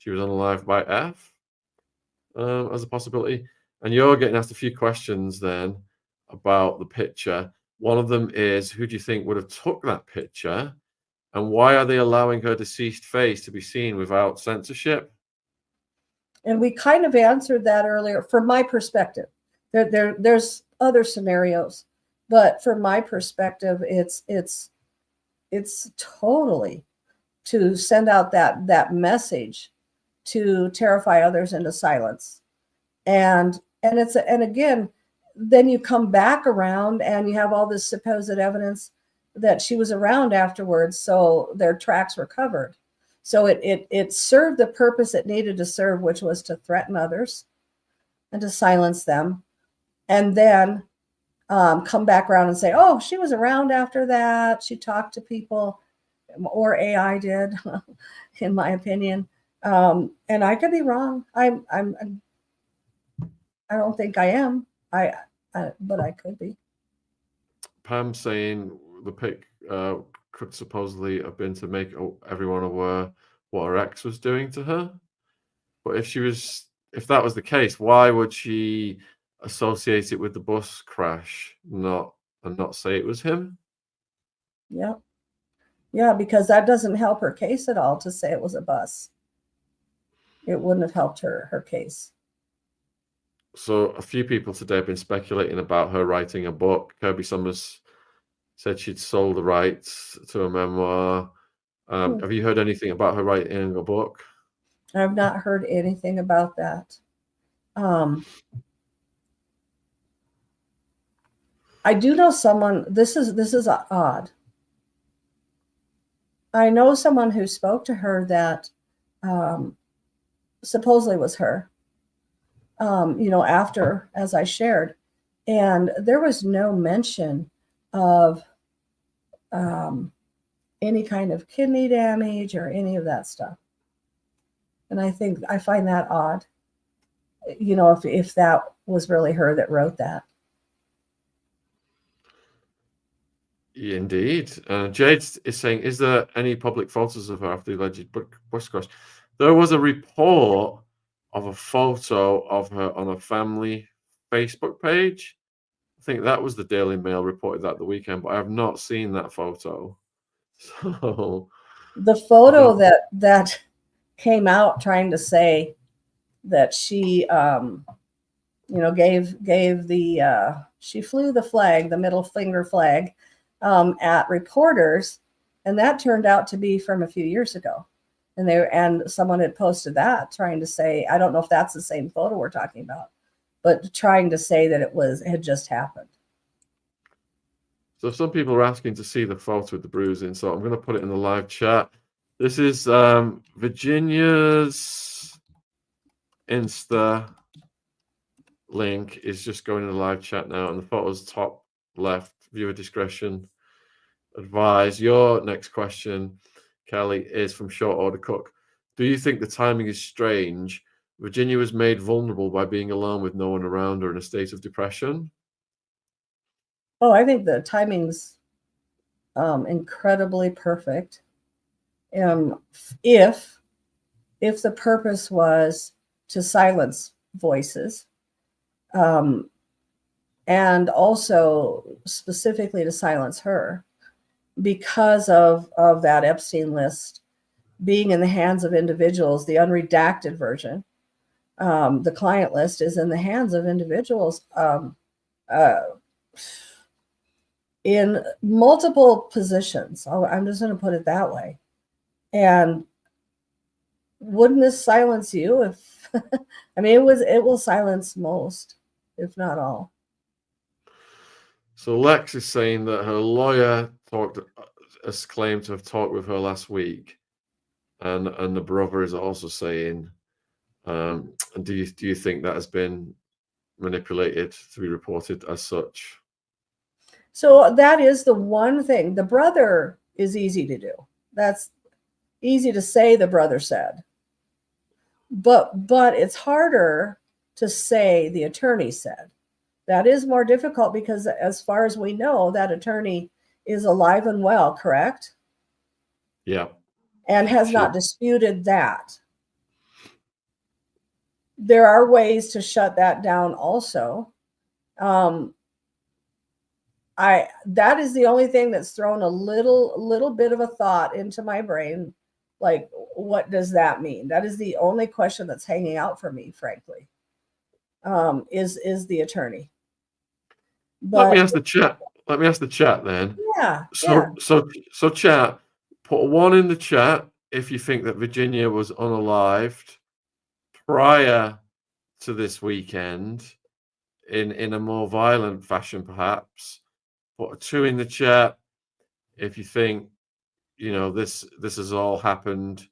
she was unalived by F as a possibility. And you're getting asked a few questions then about the picture. One of them is, who do you think would have took that picture? And why are they allowing her deceased face to be seen without censorship? And we kind of answered that earlier. From my perspective, there's other scenarios, but from my perspective, it's totally to send out that message to terrify others into silence. And again, then you come back around and you have all this supposed evidence that she was around afterwards, so their tracks were covered. So it served the purpose it needed to serve, which was to threaten others and to silence them, and then come back around and say, oh, she was around after that. She talked to people, or AI did, in my opinion. And I could be wrong. I don't think I am. But I could be. Pam saying the pic could supposedly have been to make everyone aware what her ex was doing to her. But if that was the case, why would she associate it with the bus crash, and not say it was him? Yeah, because that doesn't help her case at all to say it was a bus. It wouldn't have helped her case. So a few people today have been speculating about her writing a book. Kirby Sommers said she'd sold the rights to a memoir. Have you heard anything about her writing a book? I've not heard anything about that. I do know someone. This is odd. I know someone who spoke to her that supposedly was her. After, as I shared, and there was no mention of any kind of kidney damage or any of that stuff. And I find that odd, if that was really her that wrote that. Indeed. Jade is saying, is there any public photos of her after the alleged bus crash? There was a report of a photo of her on a family Facebook page. I think that was the Daily Mail reported that the weekend, but I have not seen that photo. So the photo that came out trying to say that she gave the she flew the flag, the middle finger flag, at reporters, and that turned out to be from a few years ago. And someone had posted that trying to say, I don't know if that's the same photo we're talking about, but trying to say that it had just happened. So some people are asking to see the photo with the bruising, so I'm going to put it in the live chat. This is Virginia's Insta link is just going in the live chat now, and the photo's top left. Viewer discretion advised. Your next question, Kelly, is from Short Order Cook. Do you think the timing is strange? Virginia was made vulnerable by being alone with no one around her in a state of depression. Oh, I think the timing's incredibly perfect. If the purpose was to silence voices, and also specifically to silence her, because of that Epstein list being in the hands of individuals, the unredacted version, the client list is in the hands of individuals in multiple positions. I'm just going to put it that way. And wouldn't this silence you? If I mean, it will silence most, if not all. So Lex is saying that her lawyer has claimed to have talked with her last week, and the brother is also saying, do you think that has been manipulated to be reported as such? So that is the one thing. The brother is easy to do. That's easy to say, the brother said. But it's harder to say the attorney said. That is more difficult because, as far as we know, that attorney is alive and well, correct? Yeah. And has not disputed that. there are ways to shut that down also. That is the only thing that's thrown a little bit of a thought into my brain. Like, what does that mean? That is the only question that's hanging out for me, frankly, is the attorney. But let me ask the chat. Let me ask the chat then. yeah. So chat, put a 1 in the chat if you think that Virginia was unalived prior to this weekend in a more violent fashion, perhaps. Put a 2 in the chat if you think, you know, this has all happened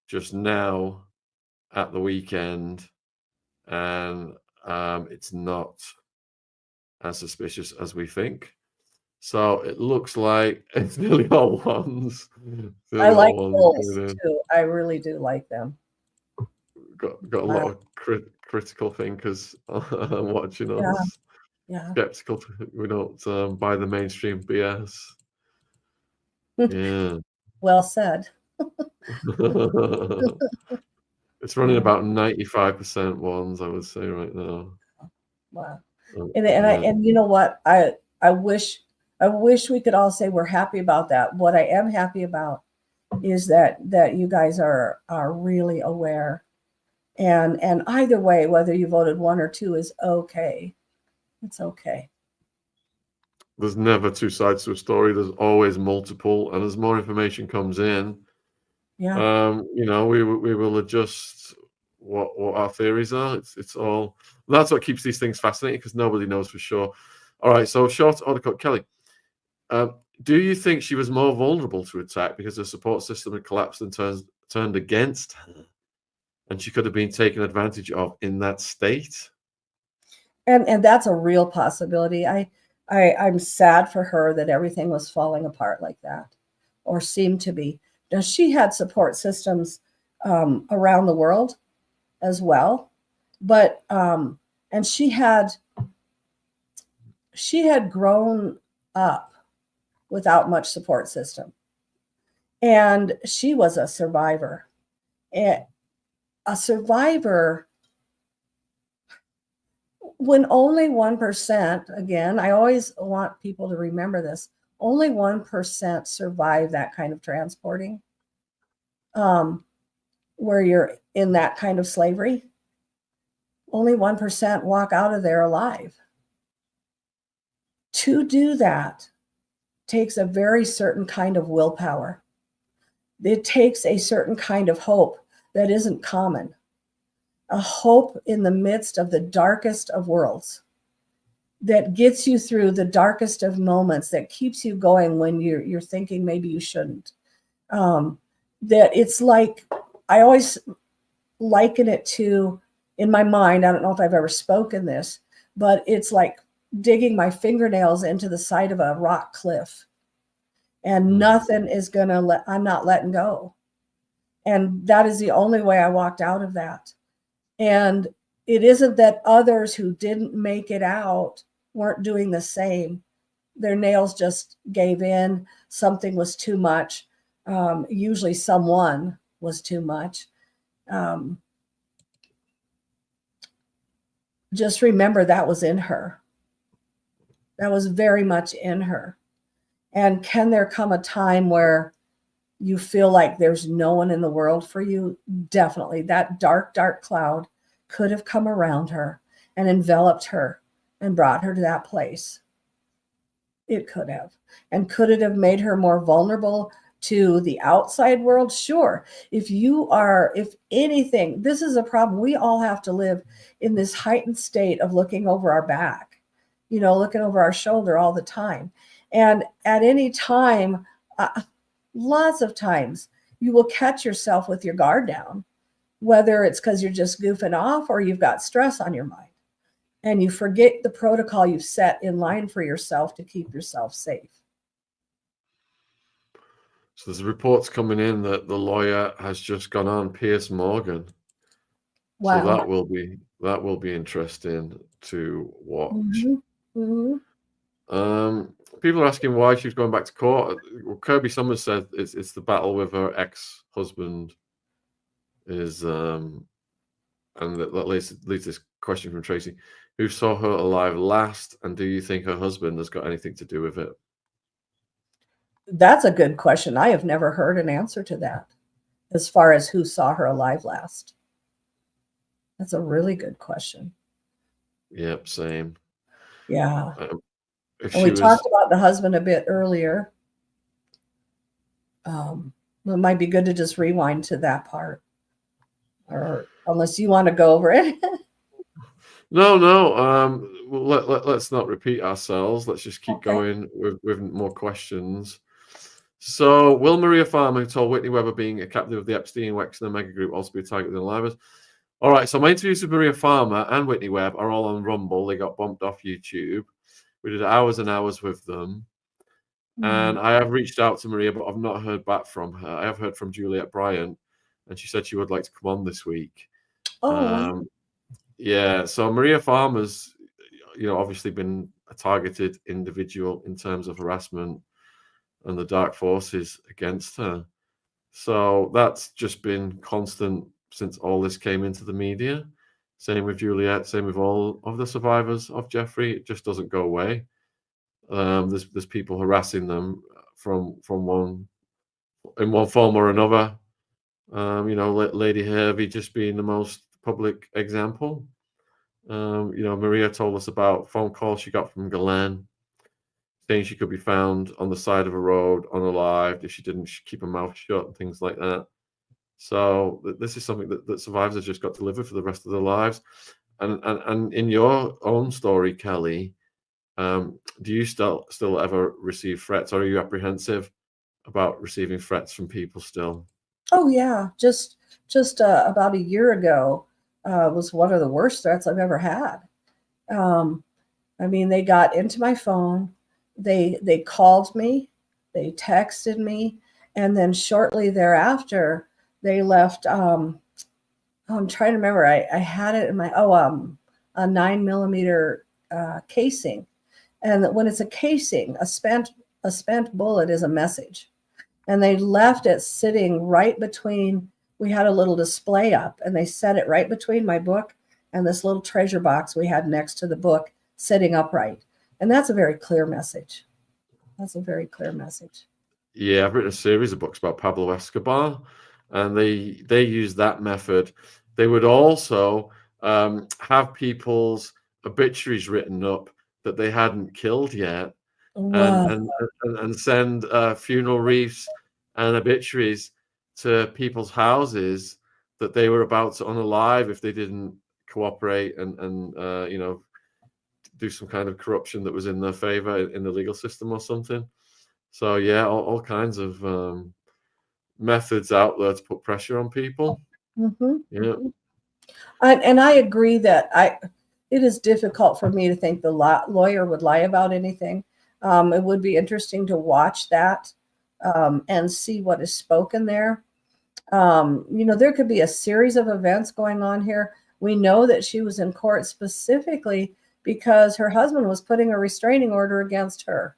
just now at the weekend, and it's not as suspicious as we think. So it looks like it's nearly all ones. I like polls too. I really do like them. Got a lot of critical thinkers watching us. Yeah. Skeptical. We don't buy the mainstream BS. Yeah. Well said. It's running about 95% ones, I would say, right now. Wow. And you know what? I wish we could all say we're happy about that. What I am happy about is that you guys are really aware. And either way, whether you voted 1 or 2 is okay. It's okay. There's never 2 sides to a story. There's always multiple, and as more information comes in, you know, we will adjust what our theories are. It's all, that's what keeps these things fascinating, because nobody knows for sure. All right, so short order cut. Kelly, do you think she was more vulnerable to attack because her support system had collapsed and turned against her, and she could have been taken advantage of in that state? And that's a real possibility. I'm sad for her that everything was falling apart like that, or seemed to be. Now, she had support systems around the world as well, but and she had grown up without much support system, and she was a survivor. A survivor, when only 1%, again, I always want people to remember this, only 1% survive that kind of transporting, where you're in that kind of slavery. Only 1% walk out of there alive. To do that takes a very certain kind of willpower. It takes a certain kind of hope that isn't common. A hope in the midst of the darkest of worlds, that gets you through the darkest of moments, that keeps you going when you're thinking maybe you shouldn't. That it's like, I always liken it to, in my mind, I don't know if I've ever spoken this, but it's like digging my fingernails into the side of a rock cliff, and nothing is gonna I'm not letting go. And that is the only way I walked out of that. And it isn't that others who didn't make it out weren't doing the same. Their nails just gave in. Something was too much. Usually someone was too much. Just remember that was in her. That was very much in her. And can there come a time where you feel like there's no one in the world for you? Definitely. That dark, dark cloud could have come around her and enveloped her and brought her to that place. It could have. And could it have made her more vulnerable to the outside world? Sure. If anything, this is a problem. We all have to live in this heightened state of looking over our back, looking over our shoulder all the time. And at any time, lots of times, you will catch yourself with your guard down, whether it's because you're just goofing off or you've got stress on your mind, and you forget the protocol you've set in line for yourself to keep yourself safe. So there's reports coming in that the lawyer has just gone on, Piers Morgan. Wow. So that will be interesting to watch. Mm-hmm. Mm-hmm. People are asking why she's going back to court. Well, Kirby Sommers said it's the battle with her ex-husband is and that leads this question from Tracy: who saw her alive last, and do you think her husband has got anything to do with it? That's a good question. I have never heard an answer to that as far as who saw her alive last. That's a really good question. Yep, same. Yeah. If And we talked about the husband a bit earlier. It might be good to just rewind to that part, or unless you want to go over it. No. Let's not repeat ourselves. Let's just keep going with more questions. So, will Maria Farmer, who told Whitney Webber being a captive of the Epstein, Wexner mega group, also be a target within Livers? All right. So, my interviews with Maria Farmer and Whitney Webb are all on Rumble. They got bumped off YouTube. We did hours and hours with them. And I have reached out to Maria, but I've not heard back from her. I have heard from Juliet Bryant, and she said she would like to come on this week. Wow. Yeah, so Maria Farmer's, obviously been a targeted individual in terms of harassment and the dark forces against her. So that's just been constant since all this came into the media. Same with Juliet, same with all of the survivors of Jeffrey. It just doesn't go away. There's people harassing them from one in one form or another. Lady Hervey just being the most public example. Maria told us about phone calls she got from Ghislaine saying she could be found on the side of a road unalived if she didn't keep her mouth shut and things like that. So this is something that survivors have just got to live with for the rest of their lives. And in your own story, Kelly, do you still ever receive threats, or are you apprehensive about receiving threats from people still? Oh yeah, just about a year ago was one of the worst threats I've ever had. I mean, they got into my phone, they called me, they texted me, and then shortly thereafter they left. I'm trying to remember. I had it in my a 9mm casing, and when it's a casing, a spent bullet is a message. And they left it sitting right between, we had a little display up, and they set it right between my book and this little treasure box we had next to the book sitting upright. And that's a very clear message. That's a very clear message. Yeah, I've written a series of books about Pablo Escobar, and they use that method. They would also have people's obituaries written up that they hadn't killed yet, Wow. and send funeral wreaths and obituaries to people's houses that they were about to unalive if they didn't cooperate and do some kind of corruption that was in their favor in the legal system or something. So yeah, all kinds of methods out there to put pressure on people. Mm-hmm. Yeah. And I agree that it is difficult for me to think the lawyer would lie about anything. It would be interesting to watch that and see what is spoken there. There could be a series of events going on here. We know that she was in court specifically because her husband was putting a restraining order against her.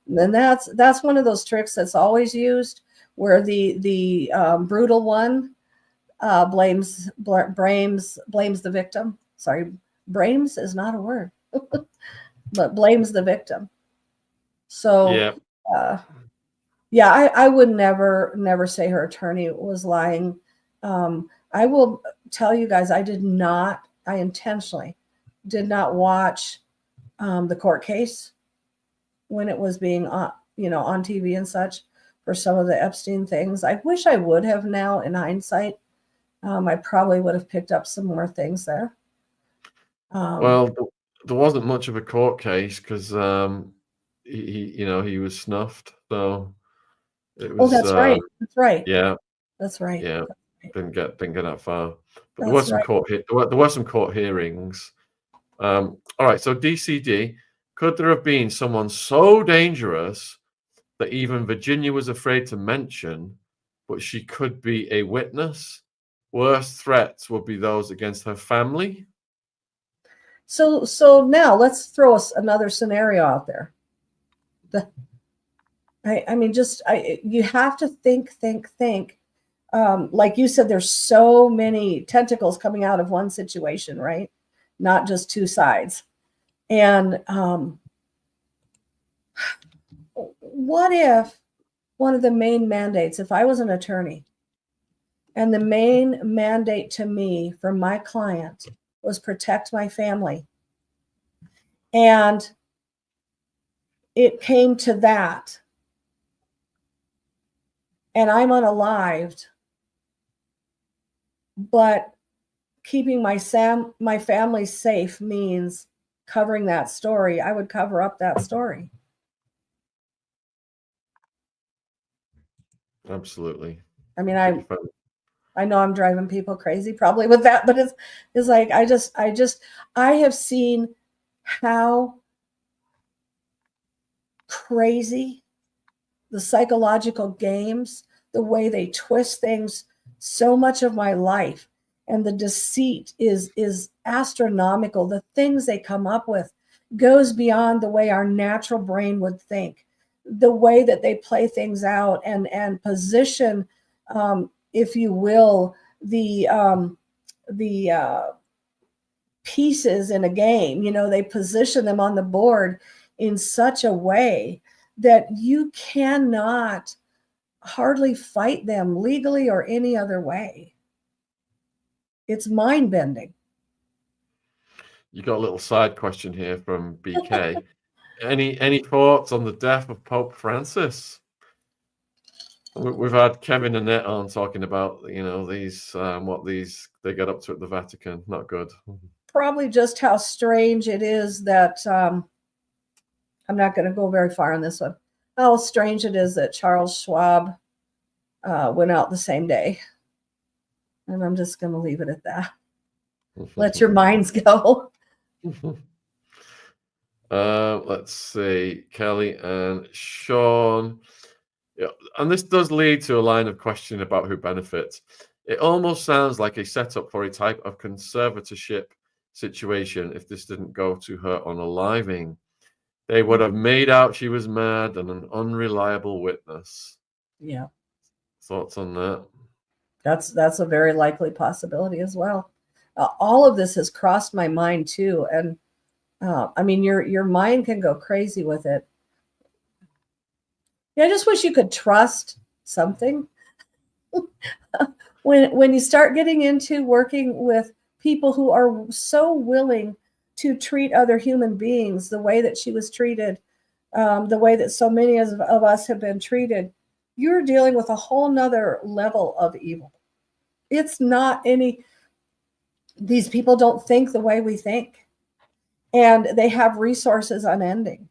And that's one of those tricks that's always used, where the brutal one blames the victim. Sorry, blames is not a word, but blames the victim. So yeah, I would never say her attorney was lying. I will tell you guys, I intentionally did not watch the court case when it was being on TV and such for some of the Epstein things. I wish I would have now in hindsight. I probably would have picked up some more things there. Well, there wasn't much of a court case because he was snuffed. So it was. That's right. That's right. Yeah. That's right. Yeah. Didn't get that far. But there That's were some right. there were some court hearings. All right. So DCD, could there have been someone so dangerous that even Virginia was afraid to mention, but she could be a witness? Worst threats would be those against her family. So now let's throw us another scenario out there. You have to think. like you said, there's so many tentacles coming out of one situation, right? Not just two sides. And what if one of the main mandates, if I was an attorney, and the main mandate to me from my client was protect my family, and it came to that, and I'm unalived, but keeping my family safe means covering that story, I would cover up that story. Absolutely. I mean, I know I'm driving people crazy probably with that, but it's like, I have seen how crazy the psychological games, the way they twist things, so much of my life, and the deceit is astronomical. The things they come up with goes beyond the way our natural brain would think. The way that they play things out and position, if you will, the pieces in a game, they position them on the board in such a way that you cannot hardly fight them legally or any other way. It's mind-bending. You got a little side question here from BK. Any thoughts on the death of Pope Francis? We've had Kevin and Annette on talking about, these what they get up to at the Vatican. Not good. Probably just how strange it is that I'm not going to go very far on this one. How strange it is that Charles Schwab went out the same day. And I'm just going to leave it at that. Let your minds go. Let's see, Kelly and Shaun. Yeah, and this does lead to a line of question about who benefits. It almost sounds like a setup for a type of conservatorship situation if this didn't go to her unaliving. They would have made out she was mad and an unreliable witness. Yeah. Thoughts on that? That's a very likely possibility as well. All of this has crossed my mind too, and I mean, your mind can go crazy with it. Yeah, I just wish you could trust something. When you start getting into working with people who are so willing to treat other human beings the way that she was treated, the way that so many of us have been treated, you're dealing with a whole nother level of evil. It's not these people don't think the way we think, and they have resources unending.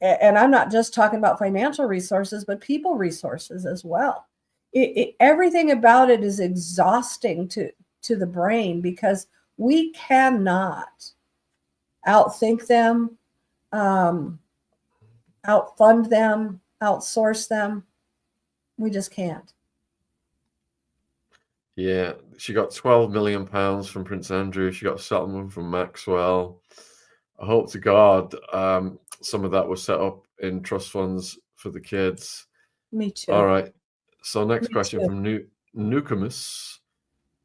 And I'm not just talking about financial resources, but people resources as well. Everything about it is exhausting to the brain because we cannot outthink them, outfund them, outsource them. We just can't. Yeah, she got £12 million from Prince Andrew. She got a settlement from Maxwell. I hope to God some of that was set up in trust funds for the kids. Me too. All right. So next question from Nukamus.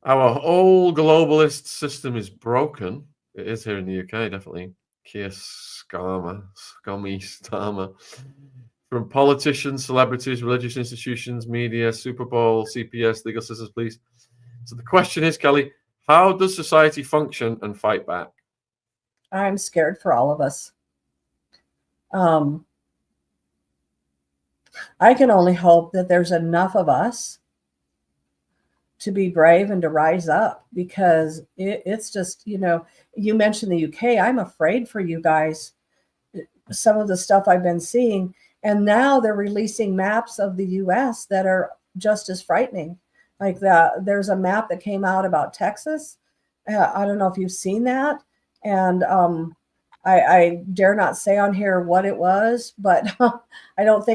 Our whole globalist system is broken. It is here in the UK, definitely. Keir Starmer. From politicians, celebrities, religious institutions, media, Super Bowl, CPS, legal systems, police. So the question is, Kelly, how does society function and fight back? I'm scared for all of us. I can only hope that there's enough of us to be brave and to rise up, because it's just, you mentioned the UK. I'm afraid for you guys. Some of the stuff I've been seeing, and now they're releasing maps of the US that are just as frightening. Like there's a map that came out about Texas. I don't know if you've seen that. And I dare not say on here what it was, but I don't think